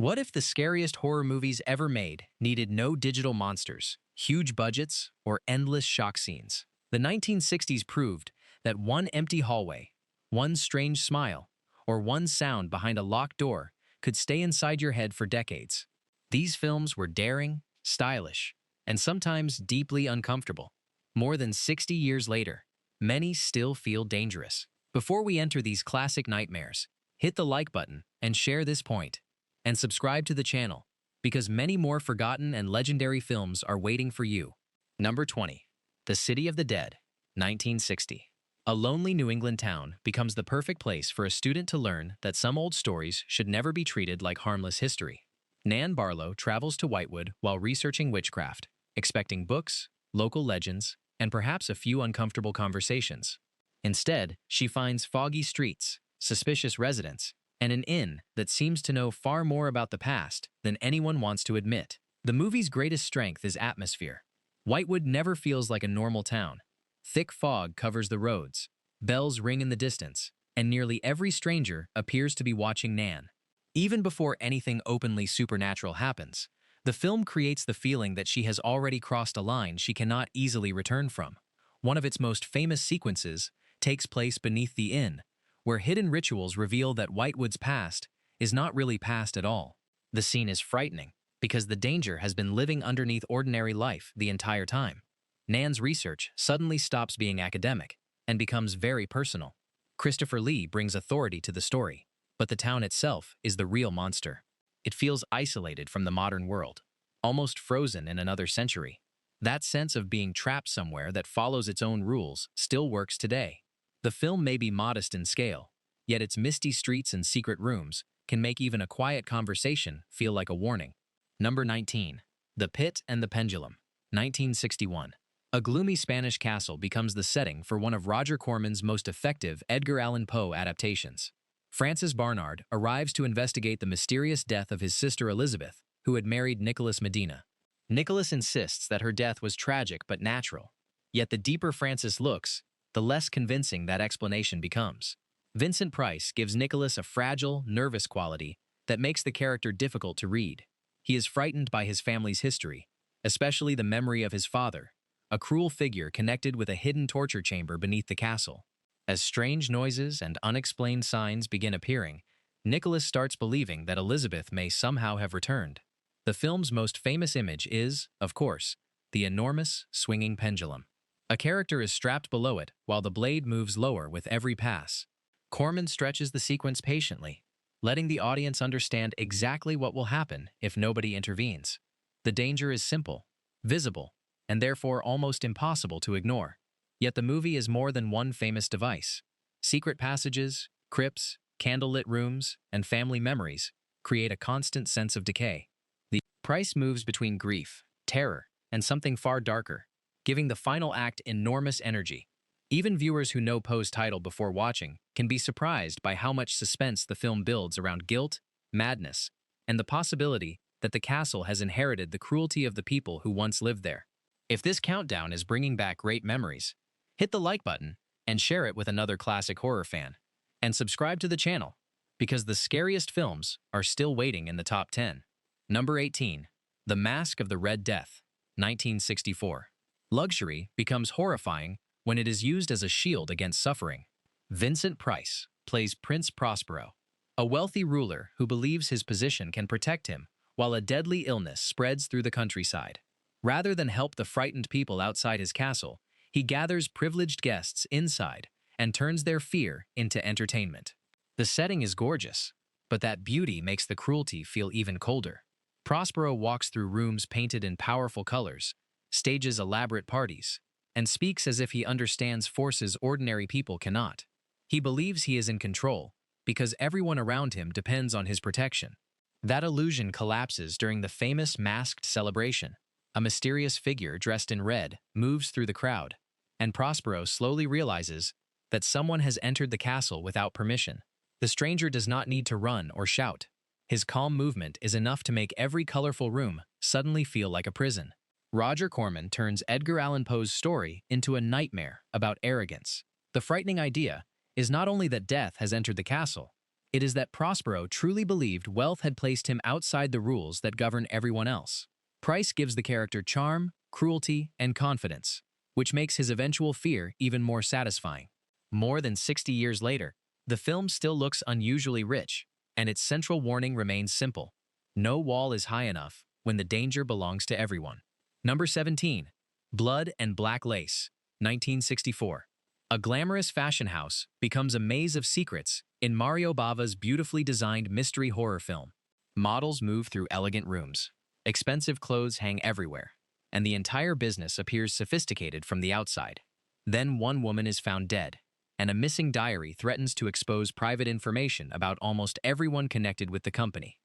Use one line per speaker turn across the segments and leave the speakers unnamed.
What if the scariest horror movies ever made needed no digital monsters, huge budgets, or endless shock scenes? The 1960s proved that one empty hallway, one strange smile, or one sound behind a locked door could stay inside your head for decades. These films were daring, stylish, and sometimes deeply uncomfortable. More than 60 years later, many still feel dangerous. Before we enter these classic nightmares, hit the like button and share this point. And subscribe to the channel, because many more forgotten and legendary films are waiting for you. Number 20. The City of the Dead, 1960. A lonely New England town becomes the perfect place for a student to learn that some old stories should never be treated like harmless history. Nan Barlow travels to Whitewood while researching witchcraft, expecting books, local legends, and perhaps a few uncomfortable conversations. Instead, she finds foggy streets, suspicious residents, and an inn that seems to know far more about the past than anyone wants to admit. The movie's greatest strength is atmosphere. Whitewood never feels like a normal town. Thick fog covers the roads, bells ring in the distance, and nearly every stranger appears to be watching Nan. Even before anything openly supernatural happens, the film creates the feeling that she has already crossed a line she cannot easily return from. One of its most famous sequences takes place beneath the inn, where hidden rituals reveal that Whitewood's past is not really past at all. The scene is frightening because the danger has been living underneath ordinary life the entire time. Nan's research suddenly stops being academic and becomes very personal. Christopher Lee brings authority to the story, but the town itself is the real monster. It feels isolated from the modern world, almost frozen in another century. That sense of being trapped somewhere that follows its own rules still works today. The film may be modest in scale, yet its misty streets and secret rooms can make even a quiet conversation feel like a warning. Number 19. The Pit and the Pendulum, 1961. A gloomy Spanish castle becomes the setting for one of Roger Corman's most effective Edgar Allan Poe adaptations. Francis Barnard arrives to investigate the mysterious death of his sister Elizabeth, who had married Nicholas Medina. Nicholas insists that her death was tragic but natural, yet the deeper Francis looks, the less convincing that explanation becomes. Vincent Price gives Nicholas a fragile, nervous quality that makes the character difficult to read. He is frightened by his family's history, especially the memory of his father, a cruel figure connected with a hidden torture chamber beneath the castle. As strange noises and unexplained signs begin appearing, Nicholas starts believing that Elizabeth may somehow have returned. The film's most famous image is, of course, the enormous, swinging pendulum. A character is strapped below it while the blade moves lower with every pass. Corman stretches the sequence patiently, letting the audience understand exactly what will happen if nobody intervenes. The danger is simple, visible, and therefore almost impossible to ignore. Yet the movie is more than one famous device. Secret passages, crypts, candlelit rooms, and family memories create a constant sense of decay. The Price moves between grief, terror, and something far darker, giving the final act enormous energy. Even viewers who know Poe's title before watching can be surprised by how much suspense the film builds around guilt, madness, and the possibility that the castle has inherited the cruelty of the people who once lived there. If this countdown is bringing back great memories, hit the like button and share it with another classic horror fan. And subscribe to the channel, because the scariest films are still waiting in the top 10. Number 18. The Mask of the Red Death, 1964. Luxury becomes horrifying when it is used as a shield against suffering. Vincent Price plays Prince Prospero, a wealthy ruler who believes his position can protect him while a deadly illness spreads through the countryside. Rather than help the frightened people outside his castle, he gathers privileged guests inside and turns their fear into entertainment. The setting is gorgeous, but that beauty makes the cruelty feel even colder. Prospero walks through rooms painted in powerful colors, stages elaborate parties, and speaks as if he understands forces ordinary people cannot. He believes he is in control because everyone around him depends on his protection. That illusion collapses during the famous masked celebration. A mysterious figure dressed in red moves through the crowd, and Prospero slowly realizes that someone has entered the castle without permission. The stranger does not need to run or shout. His calm movement is enough to make every colorful room suddenly feel like a prison. Roger Corman turns Edgar Allan Poe's story into a nightmare about arrogance. The frightening idea is not only that death has entered the castle, It is that Prospero truly believed wealth had placed him outside the rules that govern everyone else. Price gives the character charm, cruelty, and confidence, which makes his eventual fear even more satisfying. More than 60 years later, the film still looks unusually rich, and its central warning remains simple. No wall is high enough when the danger belongs to everyone. Number 17. Blood and Black Lace, 1964. A glamorous fashion house becomes a maze of secrets in Mario Bava's beautifully designed mystery horror film. Models move through elegant rooms. Expensive clothes hang everywhere, and the entire business appears sophisticated from the outside. Then one woman is found dead, and a missing diary threatens to expose private information about almost everyone connected with the company.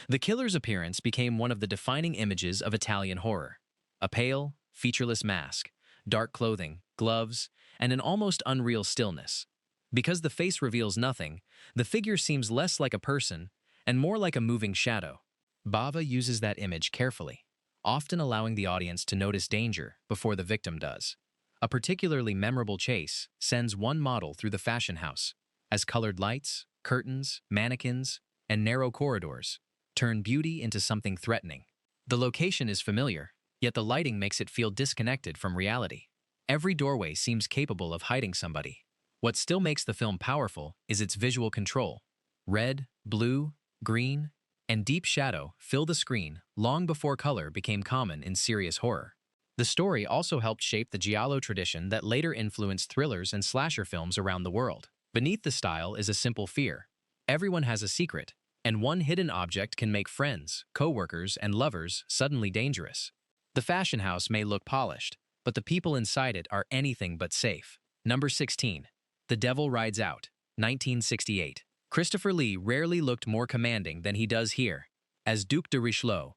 The killer's appearance became one of the defining images of Italian horror. A pale, featureless mask, dark clothing, gloves, and an almost unreal stillness. Because the face reveals nothing, the figure seems less like a person and more like a moving shadow. Bava uses that image carefully, often allowing the audience to notice danger before the victim does. A particularly memorable chase sends one model through the fashion house, as colored lights, curtains, mannequins, and narrow corridors turn beauty into something threatening. The location is familiar, yet the lighting makes it feel disconnected from reality. Every doorway seems capable of hiding somebody. What still makes the film powerful is its visual control. Red, blue, green, and deep shadow fill the screen long before color became common in serious horror. The story also helped shape the giallo tradition that later influenced thrillers and slasher films around the world. Beneath the style is a simple fear. Everyone has a secret, and one hidden object can make friends, co-workers, and lovers suddenly dangerous. The fashion house may look polished, but the people inside it are anything but safe. Number 16. The Devil Rides Out, 1968. Christopher Lee rarely looked more commanding than he does here, as Duc de Richelieu,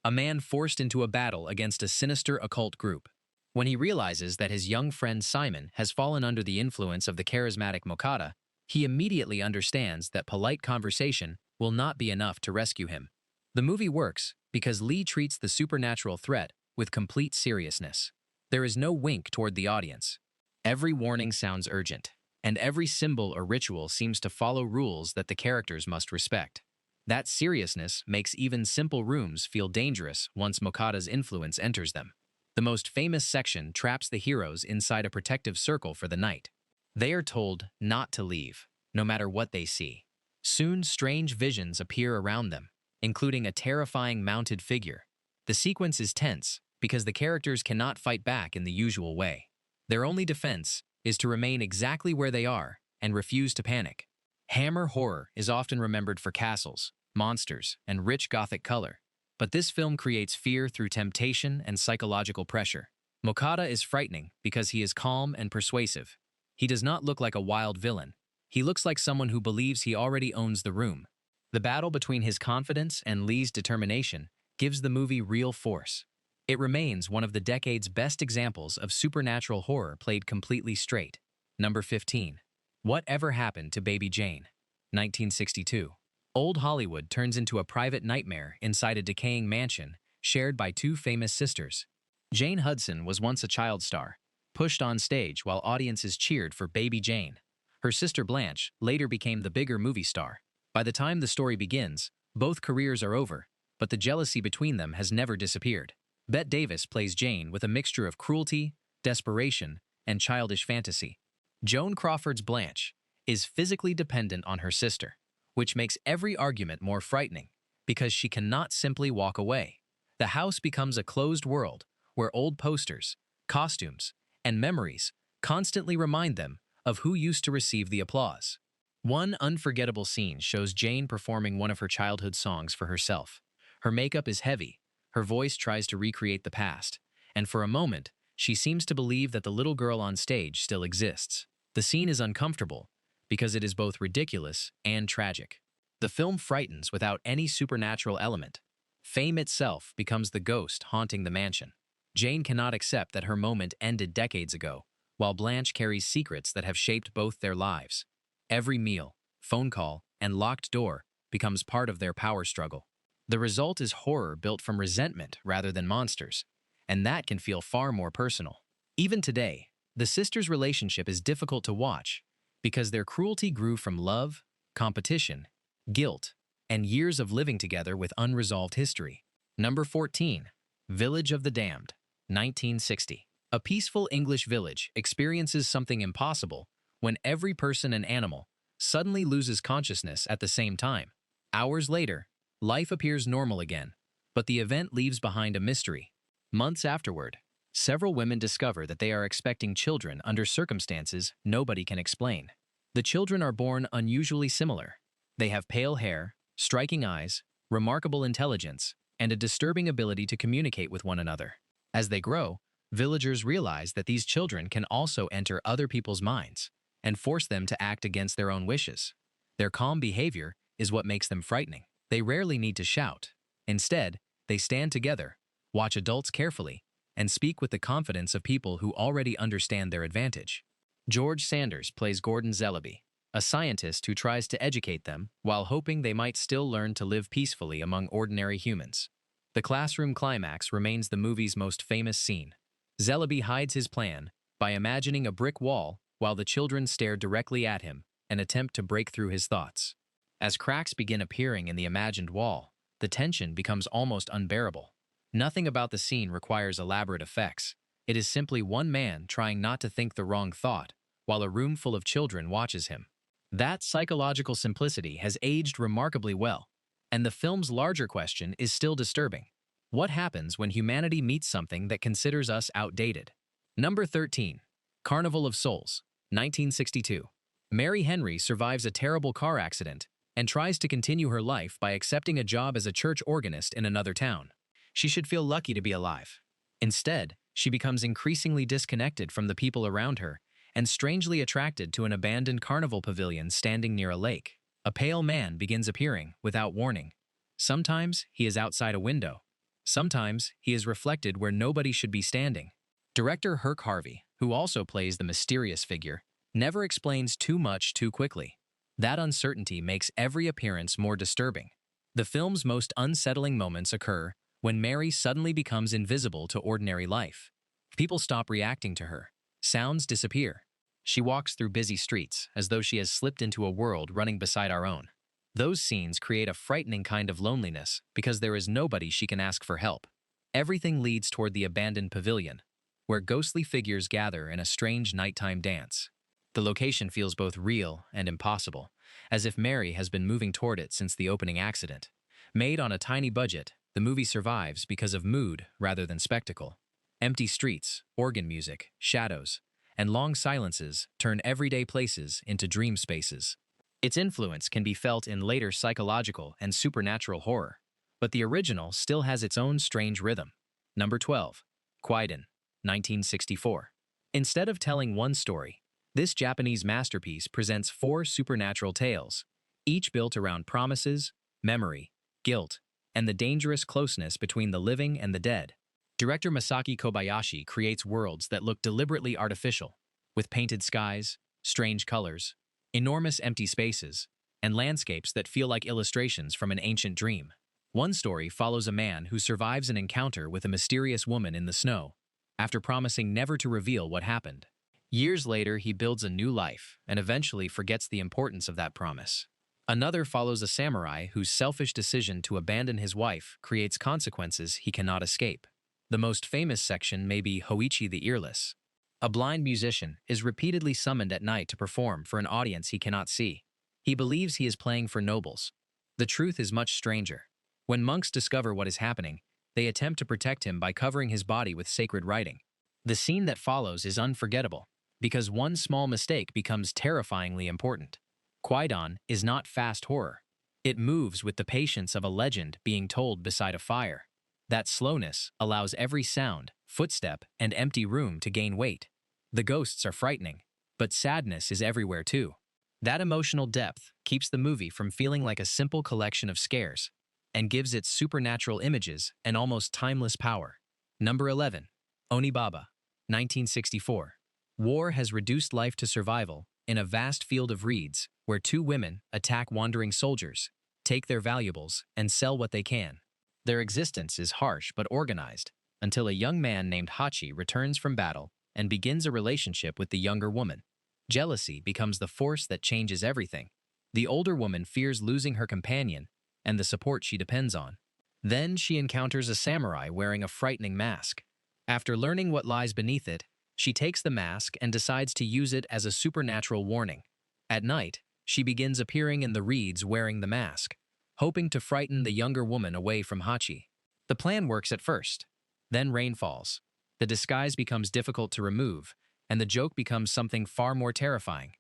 a man forced into a battle against a sinister occult group. When he realizes that his young friend Simon has fallen under the influence of the charismatic Mokata, he immediately understands that polite conversation will not be enough to rescue him. The movie works because Lee treats the supernatural threat with complete seriousness. There is no wink toward the audience. Every warning sounds urgent, and every symbol or ritual seems to follow rules that the characters must respect. That seriousness makes even simple rooms feel dangerous once Mokata's influence enters them. The most famous section traps the heroes inside a protective circle for the night. They are told not to leave, no matter what they see. Soon, strange visions appear around them, including a terrifying mounted figure. The sequence is tense because the characters cannot fight back in the usual way. Their only defense is to remain exactly where they are and refuse to panic. Hammer horror is often remembered for castles, monsters, and rich Gothic color, but this film creates fear through temptation and psychological pressure. Mokata is frightening because he is calm and persuasive. He does not look like a wild villain. He looks like someone who believes he already owns the room. The battle between his confidence and Lee's determination gives the movie real force. It remains one of the decade's best examples of supernatural horror played completely straight. Number 15. Whatever Happened to Baby Jane, 1962. Old Hollywood turns into a private nightmare inside a decaying mansion shared by two famous sisters. Jane Hudson was once a child star, pushed on stage while audiences cheered for Baby Jane. Her sister Blanche later became the bigger movie star. By the time the story begins, both careers are over, but the jealousy between them has never disappeared. Bette Davis plays Jane with a mixture of cruelty, desperation, and childish fantasy. Joan Crawford's Blanche is physically dependent on her sister, which makes every argument more frightening because she cannot simply walk away. The house becomes a closed world where old posters, costumes, and memories constantly remind them of who used to receive the applause. One unforgettable scene shows Jane performing one of her childhood songs for herself. Her makeup is heavy, her voice tries to recreate the past, and for a moment, she seems to believe that the little girl on stage still exists. The scene is uncomfortable because it is both ridiculous and tragic. The film frightens without any supernatural element. Fame itself becomes the ghost haunting the mansion. Jane cannot accept that her moment ended decades ago, while Blanche carries secrets that have shaped both their lives. Every meal, phone call, and locked door becomes part of their power struggle. The result is horror built from resentment rather than monsters, and that can feel far more personal. Even today, the sisters' relationship is difficult to watch because their cruelty grew from love, competition, guilt, and years of living together with unresolved history. Number 14. Village of the Damned, 1960. A peaceful English village experiences something impossible when every person and animal suddenly loses consciousness at the same time. Hours later, life appears normal again, but the event leaves behind a mystery. Months afterward, several women discover that they are expecting children under circumstances nobody can explain. The children are born unusually similar. They have pale hair, striking eyes, remarkable intelligence, and a disturbing ability to communicate with one another. As they grow, villagers realize that these children can also enter other people's minds and force them to act against their own wishes. Their calm behavior is what makes them frightening. They rarely need to shout. Instead, they stand together, watch adults carefully, and speak with the confidence of people who already understand their advantage. George Sanders plays Gordon Zellaby, a scientist who tries to educate them while hoping they might still learn to live peacefully among ordinary humans. The classroom climax remains the movie's most famous scene. Zellaby hides his plan by imagining a brick wall while the children stare directly at him and attempt to break through his thoughts. As cracks begin appearing in the imagined wall, the tension becomes almost unbearable. Nothing about the scene requires elaborate effects. It is simply one man trying not to think the wrong thought, while a room full of children watches him. That psychological simplicity has aged remarkably well, and the film's larger question is still disturbing. What happens when humanity meets something that considers us outdated? Number 13. Carnival of Souls, 1962. Mary Henry survives a terrible car accident and tries to continue her life by accepting a job as a church organist in another town. She should feel lucky to be alive. Instead, she becomes increasingly disconnected from the people around her and strangely attracted to an abandoned carnival pavilion standing near a lake. A pale man begins appearing without warning. Sometimes he is outside a window. Sometimes he is reflected where nobody should be standing. Director Herc Harvey, who also plays the mysterious figure, never explains too much too quickly. That uncertainty makes every appearance more disturbing. The film's most unsettling moments occur when Mary suddenly becomes invisible to ordinary life. People stop reacting to her. Sounds disappear. She walks through busy streets as though she has slipped into a world running beside our own. Those scenes create a frightening kind of loneliness because there is nobody she can ask for help. Everything leads toward the abandoned pavilion, where ghostly figures gather in a strange nighttime dance. The location feels both real and impossible, as if Mary has been moving toward it since the opening accident. Made on a tiny budget, the movie survives because of mood rather than spectacle. Empty streets, organ music, shadows, and long silences turn everyday places into dream spaces. Its influence can be felt in later psychological and supernatural horror, but the original still has its own strange rhythm. Number 12. Kwaidan, 1964. Instead of telling one story, this Japanese masterpiece presents 4 supernatural tales, each built around promises, memory, guilt, and the dangerous closeness between the living and the dead. Director Masaki Kobayashi creates worlds that look deliberately artificial, with painted skies, strange colors, enormous empty spaces, and landscapes that feel like illustrations from an ancient dream. One story follows a man who survives an encounter with a mysterious woman in the snow, after promising never to reveal what happened. Years later, he builds a new life and eventually forgets the importance of that promise. Another follows a samurai whose selfish decision to abandon his wife creates consequences he cannot escape. The most famous section may be Hoichi the Earless. A blind musician is repeatedly summoned at night to perform for an audience he cannot see. He believes he is playing for nobles. The truth is much stranger. When monks discover what is happening, they attempt to protect him by covering his body with sacred writing. The scene that follows is unforgettable, because one small mistake becomes terrifyingly important. Kwaidan is not fast horror. It moves with the patience of a legend being told beside a fire. That slowness allows every sound, footstep, and empty room to gain weight. The ghosts are frightening, but sadness is everywhere too. That emotional depth keeps the movie from feeling like a simple collection of scares and gives its supernatural images an almost timeless power. Number 11. Onibaba, 1964. War has reduced life to survival in a vast field of reeds where 2 women attack wandering soldiers, take their valuables, and sell what they can. Their existence is harsh but organized, until a young man named Hachi returns from battle and begins a relationship with the younger woman. Jealousy becomes the force that changes everything. The older woman fears losing her companion and the support she depends on. Then she encounters a samurai wearing a frightening mask. After learning what lies beneath it, she takes the mask and decides to use it as a supernatural warning. At night, she begins appearing in the reeds wearing the mask, hoping to frighten the younger woman away from Hachi. The plan works at first. Then rain falls. The disguise becomes difficult to remove, and the joke becomes something far more terrifying.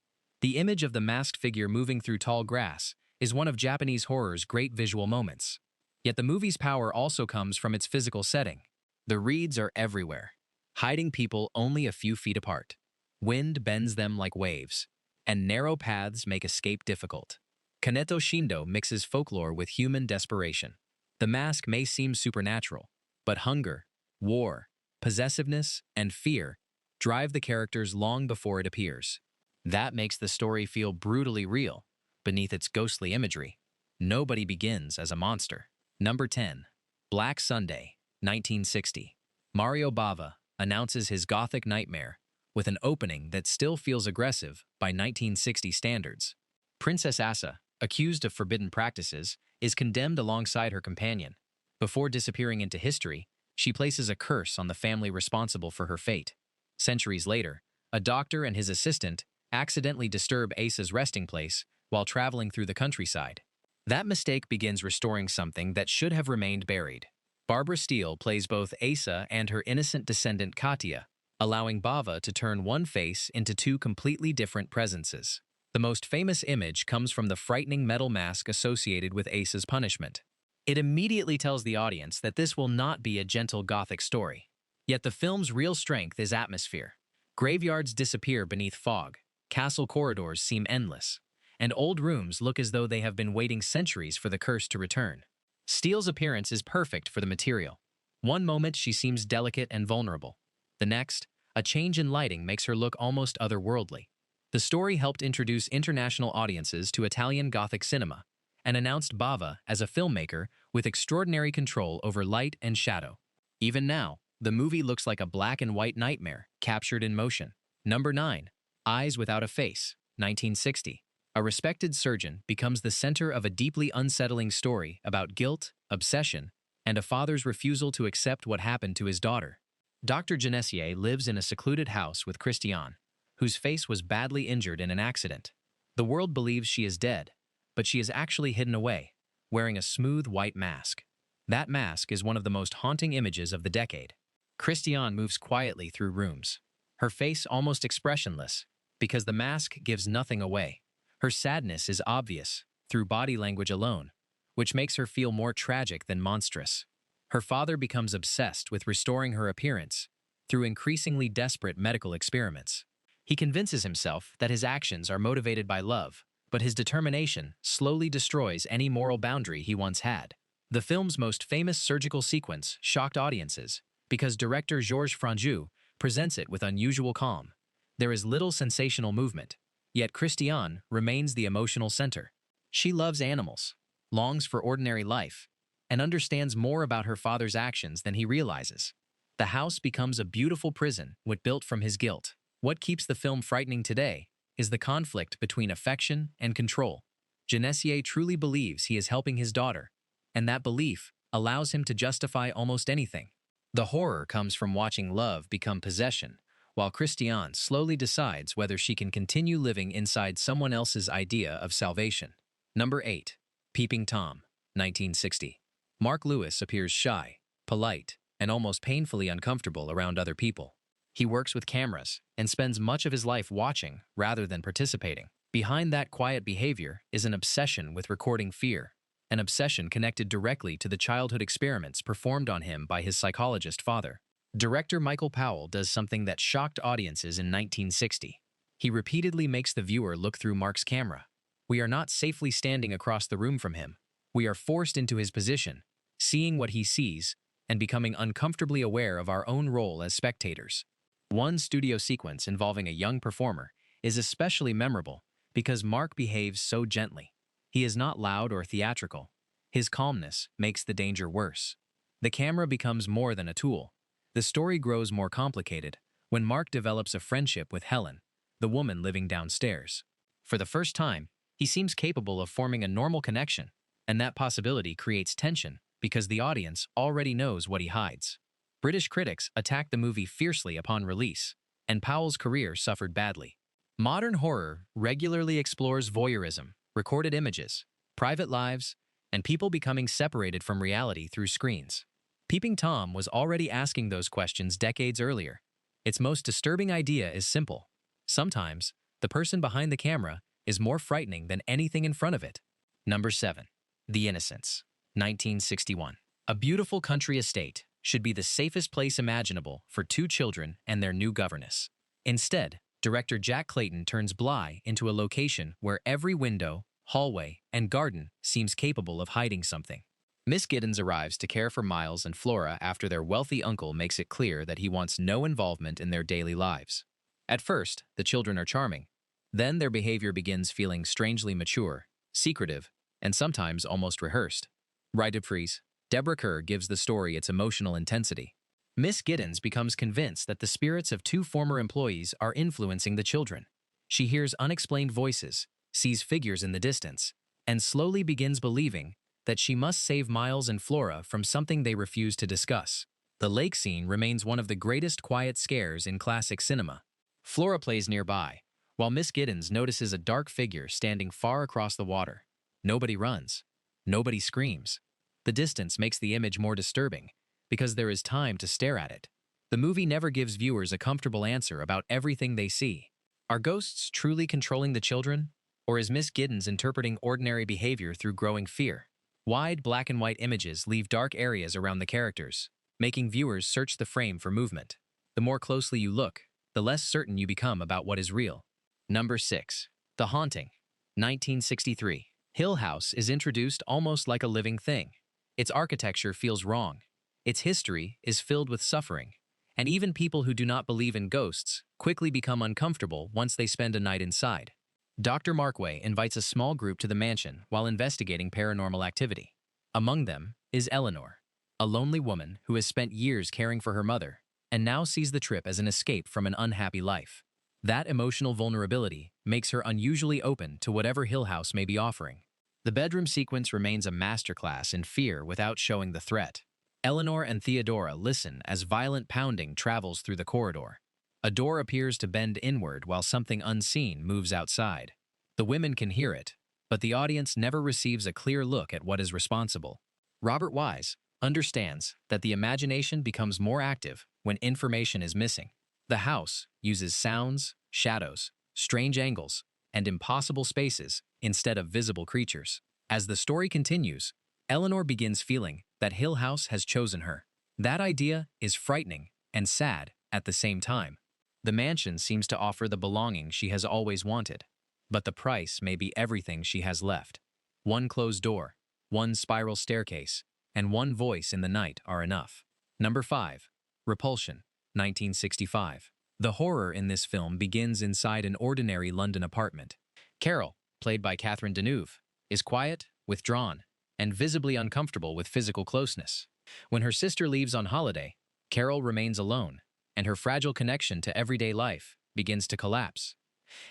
The image of the masked figure moving through tall grass is one of Japanese horror's great visual moments. Yet the movie's power also comes from its physical setting. The reeds are everywhere, hiding people only a few feet apart. Wind bends them like waves, and narrow paths make escape difficult. Kaneto Shindo mixes folklore with human desperation. The mask may seem supernatural, but hunger, war, possessiveness, and fear drive the characters long before it appears. That makes the story feel brutally real beneath its ghostly imagery. Nobody begins as a monster. Number 10. Black Sunday, 1960. Mario Bava announces his Gothic nightmare with an opening that still feels aggressive by 1960 standards. Princess Asa, accused of forbidden practices, is condemned alongside her companion. Before disappearing into history, she places a curse on the family responsible for her fate. Centuries later, a doctor and his assistant accidentally disturb Asa's resting place while traveling through the countryside. That mistake begins restoring something that should have remained buried. Barbara Steele plays both Asa and her innocent descendant Katia, allowing Bava to turn one face into two completely different presences. The most famous image comes from the frightening metal mask associated with Asa's punishment. It immediately tells the audience that this will not be a gentle Gothic story. Yet the film's real strength is atmosphere. Graveyards disappear beneath fog, castle corridors seem endless, and old rooms look as though they have been waiting centuries for the curse to return. Steele's appearance is perfect for the material. One moment she seems delicate and vulnerable. The next, a change in lighting makes her look almost otherworldly. The story helped introduce international audiences to Italian Gothic cinema and announced Bava as a filmmaker with extraordinary control over light and shadow. Even now, the movie looks like a black and white nightmare captured in motion. Number 9. Eyes Without a Face, 1960. A respected surgeon becomes the center of a deeply unsettling story about guilt, obsession, and a father's refusal to accept what happened to his daughter. Dr. Genessier lives in a secluded house with Christiane, whose face was badly injured in an accident. The world believes she is dead, but she is actually hidden away, wearing a smooth white mask. That mask is one of the most haunting images of the decade. Christiane moves quietly through rooms, her face almost expressionless, because the mask gives nothing away. Her sadness is obvious through body language alone, which makes her feel more tragic than monstrous. Her father becomes obsessed with restoring her appearance through increasingly desperate medical experiments. He convinces himself that his actions are motivated by love, but his determination slowly destroys any moral boundary he once had. The film's most famous surgical sequence shocked audiences because director Georges Franju presents it with unusual calm. There is little sensational movement, yet Christiane remains the emotional center. She loves animals, longs for ordinary life, and understands more about her father's actions than he realizes. The house becomes a beautiful prison built from his guilt. What keeps the film frightening today is the conflict between affection and control. Genessier truly believes he is helping his daughter, and that belief allows him to justify almost anything. The horror comes from watching love become possession, while Christiane slowly decides whether she can continue living inside someone else's idea of salvation. Number 8. Peeping Tom, 1960. Mark Lewis appears shy, polite, and almost painfully uncomfortable around other people. He works with cameras and spends much of his life watching rather than participating. Behind that quiet behavior is an obsession with recording fear, an obsession connected directly to the childhood experiments performed on him by his psychologist father. Director Michael Powell does something that shocked audiences in 1960. He repeatedly makes the viewer look through Mark's camera. We are not safely standing across the room from him. We are forced into his position, seeing what he sees, and becoming uncomfortably aware of our own role as spectators. One studio sequence involving a young performer is especially memorable because Mark behaves so gently. He is not loud or theatrical. His calmness makes the danger worse. The camera becomes more than a tool. The story grows more complicated when Mark develops a friendship with Helen, the woman living downstairs. For the first time, He seems capable of forming a normal connection, and that possibility creates tension because the audience already knows what he hides. British critics attacked the movie fiercely upon release, and Powell's career suffered badly. Modern horror regularly explores voyeurism, recorded images, private lives, and people becoming separated from reality through screens. Peeping Tom was already asking those questions decades earlier. Its most disturbing idea is simple. Sometimes, the person behind the camera is more frightening than anything in front of it. Number 7. The Innocents, 1961. A beautiful country estate should be the safest place imaginable for two children and their new governess. Instead, director Jack Clayton turns Bly into a location where every window, hallway, and garden seems capable of hiding something. Miss Giddens arrives to care for Miles and Flora after their wealthy uncle makes it clear that he wants no involvement in their daily lives. At first, the children are charming. Then their behavior begins feeling strangely mature, secretive, and sometimes almost rehearsed. Dupree's Deborah Kerr gives the story its emotional intensity. Miss Giddens becomes convinced that the spirits of two former employees are influencing the children. She hears unexplained voices, sees figures in the distance, and slowly begins believing that she must save Miles and Flora from something they refuse to discuss. The lake scene remains one of the greatest quiet scares in classic cinema. Flora plays nearby, while Miss Giddens notices a dark figure standing far across the water. Nobody runs. Nobody screams. The distance makes the image more disturbing, because there is time to stare at it. The movie never gives viewers a comfortable answer about everything they see. Are ghosts truly controlling the children? Or is Miss Giddens interpreting ordinary behavior through growing fear? Wide black and white images leave dark areas around the characters, making viewers search the frame for movement. The more closely you look, the less certain you become about what is real. Number 6. The Haunting, 1963. Hill House is introduced almost like a living thing. Its architecture feels wrong. Its history is filled with suffering. And even people who do not believe in ghosts quickly become uncomfortable once they spend a night inside. Dr. Markway invites a small group to the mansion while investigating paranormal activity. Among them is Eleanor, a lonely woman who has spent years caring for her mother and now sees the trip as an escape from an unhappy life. That emotional vulnerability makes her unusually open to whatever Hill House may be offering. The bedroom sequence remains a masterclass in fear without showing the threat. Eleanor and Theodora listen as violent pounding travels through the corridor. A door appears to bend inward while something unseen moves outside. The women can hear it, but the audience never receives a clear look at what is responsible. Robert Wise understands that the imagination becomes more active when information is missing. The house uses sounds, shadows, strange angles, and impossible spaces instead of visible creatures. As the story continues, Eleanor begins feeling that Hill House has chosen her. That idea is frightening and sad at the same time. The mansion seems to offer the belonging she has always wanted, but the price may be everything she has left. One closed door, one spiral staircase, and one voice in the night are enough. Number 5. Repulsion, 1965. The horror in this film begins inside an ordinary London apartment. Carol, played by Catherine Deneuve, is quiet, withdrawn, and visibly uncomfortable with physical closeness. When her sister leaves on holiday, Carol remains alone, and her fragile connection to everyday life begins to collapse.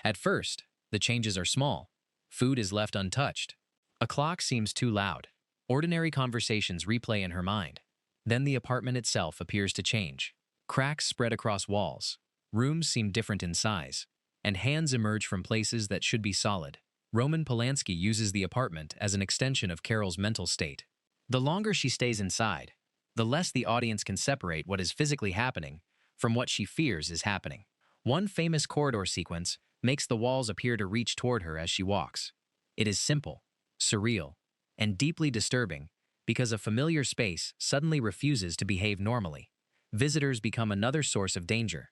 At first, the changes are small. Food is left untouched. A clock seems too loud. Ordinary conversations replay in her mind. Then the apartment itself appears to change. Cracks spread across walls. Rooms seem different in size, and hands emerge from places that should be solid. Roman Polanski uses the apartment as an extension of Carol's mental state. The longer she stays inside, the less the audience can separate what is physically happening from what she fears is happening. One famous corridor sequence makes the walls appear to reach toward her as she walks. It is simple, surreal, and deeply disturbing because a familiar space suddenly refuses to behave normally. Visitors become another source of danger.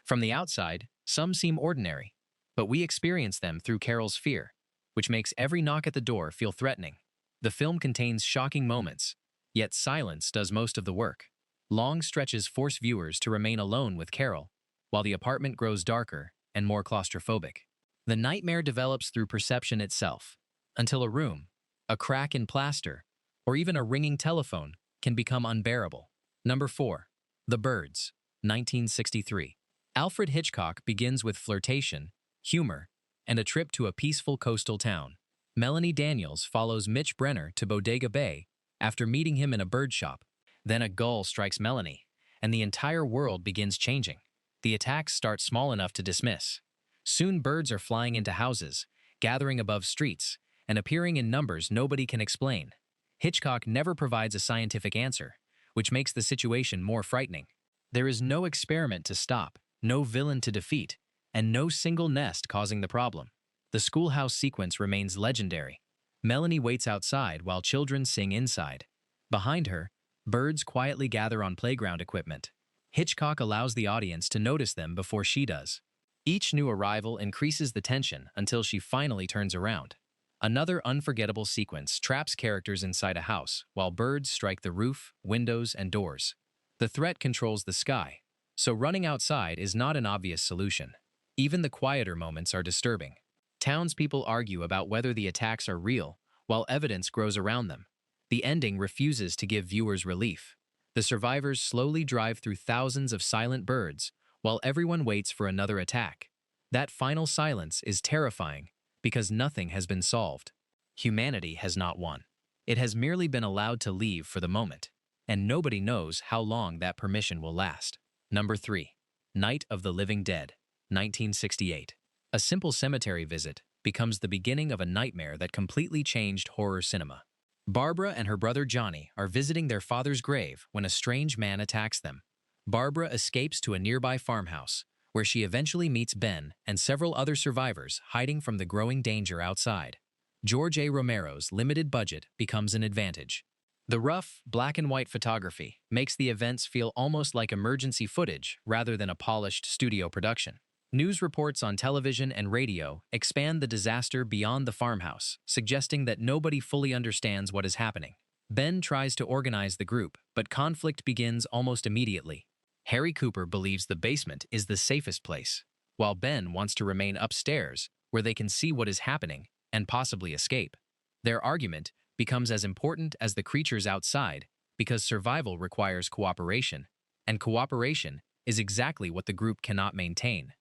From the outside, some seem ordinary, but we experience them through Carol's fear, which makes every knock at the door feel threatening. The film contains shocking moments, yet silence does most of the work. Long stretches force viewers to remain alone with Carol, while the apartment grows darker and more claustrophobic. The nightmare develops through perception itself, until a room, a crack in plaster, or even a ringing telephone can become unbearable. Number 4. The Birds, 1963. Alfred Hitchcock begins with flirtation, humor, and a trip to a peaceful coastal town. Melanie Daniels follows Mitch Brenner to Bodega Bay after meeting him in a bird shop. Then a gull strikes Melanie, and the entire world begins changing. The attacks start small enough to dismiss. Soon birds are flying into houses, gathering above streets, and appearing in numbers nobody can explain. Hitchcock never provides a scientific answer, which makes the situation more frightening. There is no experiment to stop, no villain to defeat, and no single nest causing the problem. The schoolhouse sequence remains legendary. Melanie waits outside while children sing inside. Behind her, birds quietly gather on playground equipment. Hitchcock allows the audience to notice them before she does. Each new arrival increases the tension until she finally turns around. Another unforgettable sequence traps characters inside a house while birds strike the roof, windows, and doors. The threat controls the sky, so running outside is not an obvious solution. Even the quieter moments are disturbing. Townspeople argue about whether the attacks are real, while evidence grows around them. The ending refuses to give viewers relief. The survivors slowly drive through thousands of silent birds, while everyone waits for another attack. That final silence is terrifying, because nothing has been solved. Humanity has not won. It has merely been allowed to leave for the moment, and nobody knows how long that permission will last. Number 3. Night of the Living Dead, 1968. A simple cemetery visit becomes the beginning of a nightmare that completely changed horror cinema. Barbara and her brother Johnny are visiting their father's grave when a strange man attacks them. Barbara escapes to a nearby farmhouse, where she eventually meets Ben and several other survivors hiding from the growing danger outside. George A. Romero's limited budget becomes an advantage. The rough, black-and-white photography makes the events feel almost like emergency footage rather than a polished studio production. News reports on television and radio expand the disaster beyond the farmhouse, suggesting that nobody fully understands what is happening. Ben tries to organize the group, but conflict begins almost immediately. Harry Cooper believes the basement is the safest place, while Ben wants to remain upstairs, where they can see what is happening and possibly escape. Their argument becomes as important as the creatures outside because survival requires cooperation, and cooperation is exactly what the group cannot maintain.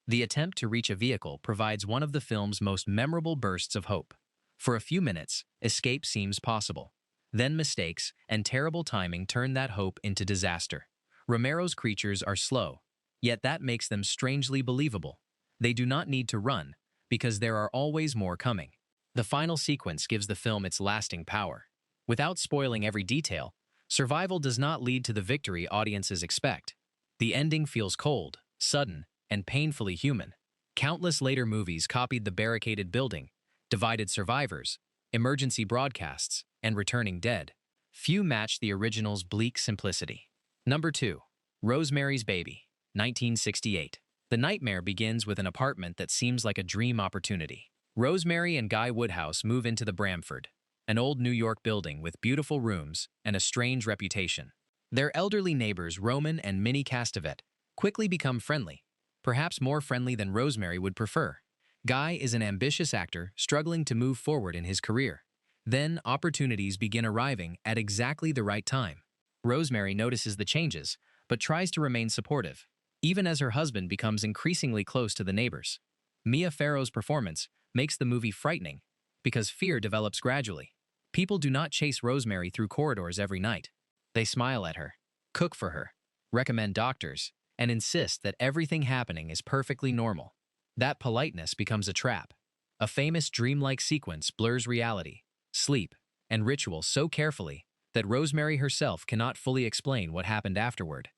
The attempt to reach a vehicle provides one of the film's most memorable bursts of hope. For a few minutes, escape seems possible. Then mistakes and terrible timing turn that hope into disaster. Romero's creatures are slow, yet that makes them strangely believable. They do not need to run, because there are always more coming. The final sequence gives the film its lasting power. Without spoiling every detail, survival does not lead to the victory audiences expect. The ending feels cold, sudden, and painfully human. Countless later movies copied the barricaded building, divided survivors, emergency broadcasts, and returning dead. Few match the original's bleak simplicity. Number 2. Rosemary's Baby, 1968. The nightmare begins with an apartment that seems like a dream opportunity. Rosemary and Guy Woodhouse move into the Bramford, an old New York building with beautiful rooms and a strange reputation. Their elderly neighbors Roman and Minnie Castevet quickly become friendly, perhaps more friendly than Rosemary would prefer. Guy is an ambitious actor struggling to move forward in his career. Then opportunities begin arriving at exactly the right time. Rosemary notices the changes, but tries to remain supportive, even as her husband becomes increasingly close to the neighbors. Mia Farrow's performance makes the movie frightening because fear develops gradually. People do not chase Rosemary through corridors every night. They smile at her, cook for her, recommend doctors, and insist that everything happening is perfectly normal. That politeness becomes a trap. A famous dreamlike sequence blurs reality, sleep, and ritual so carefully that Rosemary herself cannot fully explain what happened afterward.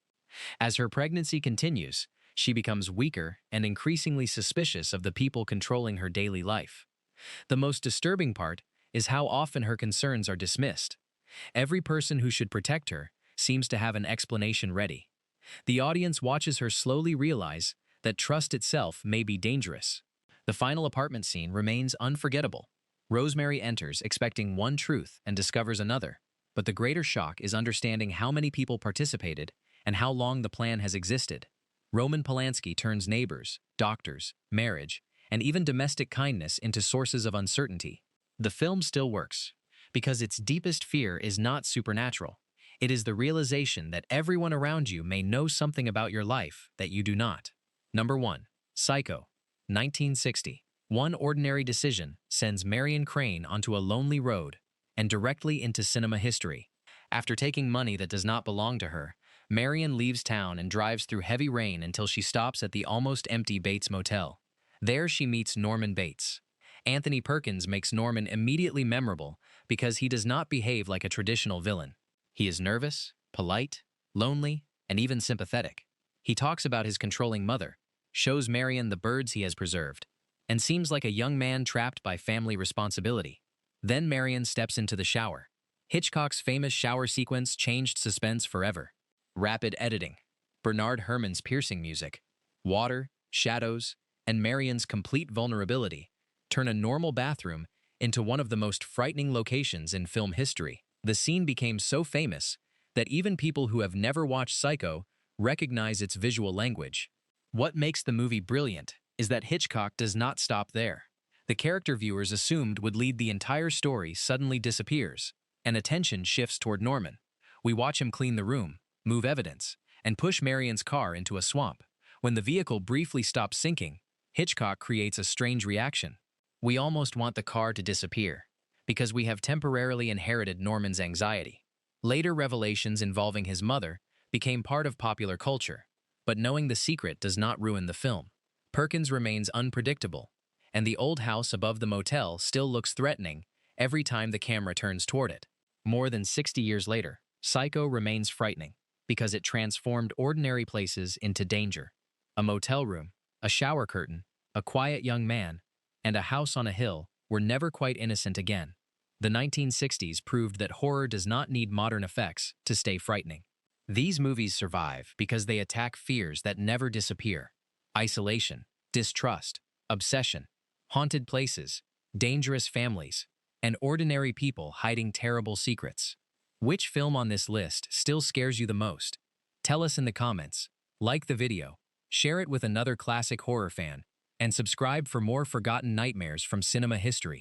As her pregnancy continues, she becomes weaker and increasingly suspicious of the people controlling her daily life. The most disturbing part is how often her concerns are dismissed. Every person who should protect her seems to have an explanation ready. The audience watches her slowly realize that trust itself may be dangerous. The final apartment scene remains unforgettable. Rosemary enters expecting one truth and discovers another, but the greater shock is understanding how many people participated and how long the plan has existed. Roman Polanski turns neighbors, doctors, marriage, and even domestic kindness into sources of uncertainty. The film still works, because its deepest fear is not supernatural. It is the realization that everyone around you may know something about your life that you do not. Number 1. Psycho, 1960. One ordinary decision sends Marion Crane onto a lonely road and directly into cinema history. After taking money that does not belong to her, Marion leaves town and drives through heavy rain until she stops at the almost empty Bates Motel. There she meets Norman Bates. Anthony Perkins makes Norman immediately memorable because he does not behave like a traditional villain. He is nervous, polite, lonely, and even sympathetic. He talks about his controlling mother, shows Marion the birds he has preserved, and seems like a young man trapped by family responsibility. Then Marion steps into the shower. Hitchcock's famous shower sequence changed suspense forever. Rapid editing, Bernard Herrmann's piercing music, water, shadows, and Marion's complete vulnerability turn a normal bathroom into one of the most frightening locations in film history. The scene became so famous that even people who have never watched Psycho recognize its visual language. What makes the movie brilliant is that Hitchcock does not stop there. The character viewers assumed would lead the entire story suddenly disappears, and attention shifts toward Norman. We watch him clean the room, move evidence, and push Marion's car into a swamp. When the vehicle briefly stops sinking, Hitchcock creates a strange reaction. We almost want the car to disappear, because we have temporarily inherited Norman's anxiety. Later revelations involving his mother became part of popular culture, but knowing the secret does not ruin the film. Perkins remains unpredictable, and the old house above the motel still looks threatening every time the camera turns toward it. More than 60 years later, Psycho remains frightening because it transformed ordinary places into danger. A motel room, a shower curtain, a quiet young man, and a house on a hill were never quite innocent again. The 1960s proved that horror does not need modern effects to stay frightening. These movies survive because they attack fears that never disappear: isolation, distrust, obsession, haunted places, dangerous families, and ordinary people hiding terrible secrets. Which film on this list still scares you the most? Tell us in the comments, like the video, share it with another classic horror fan, and subscribe for more forgotten nightmares from cinema history.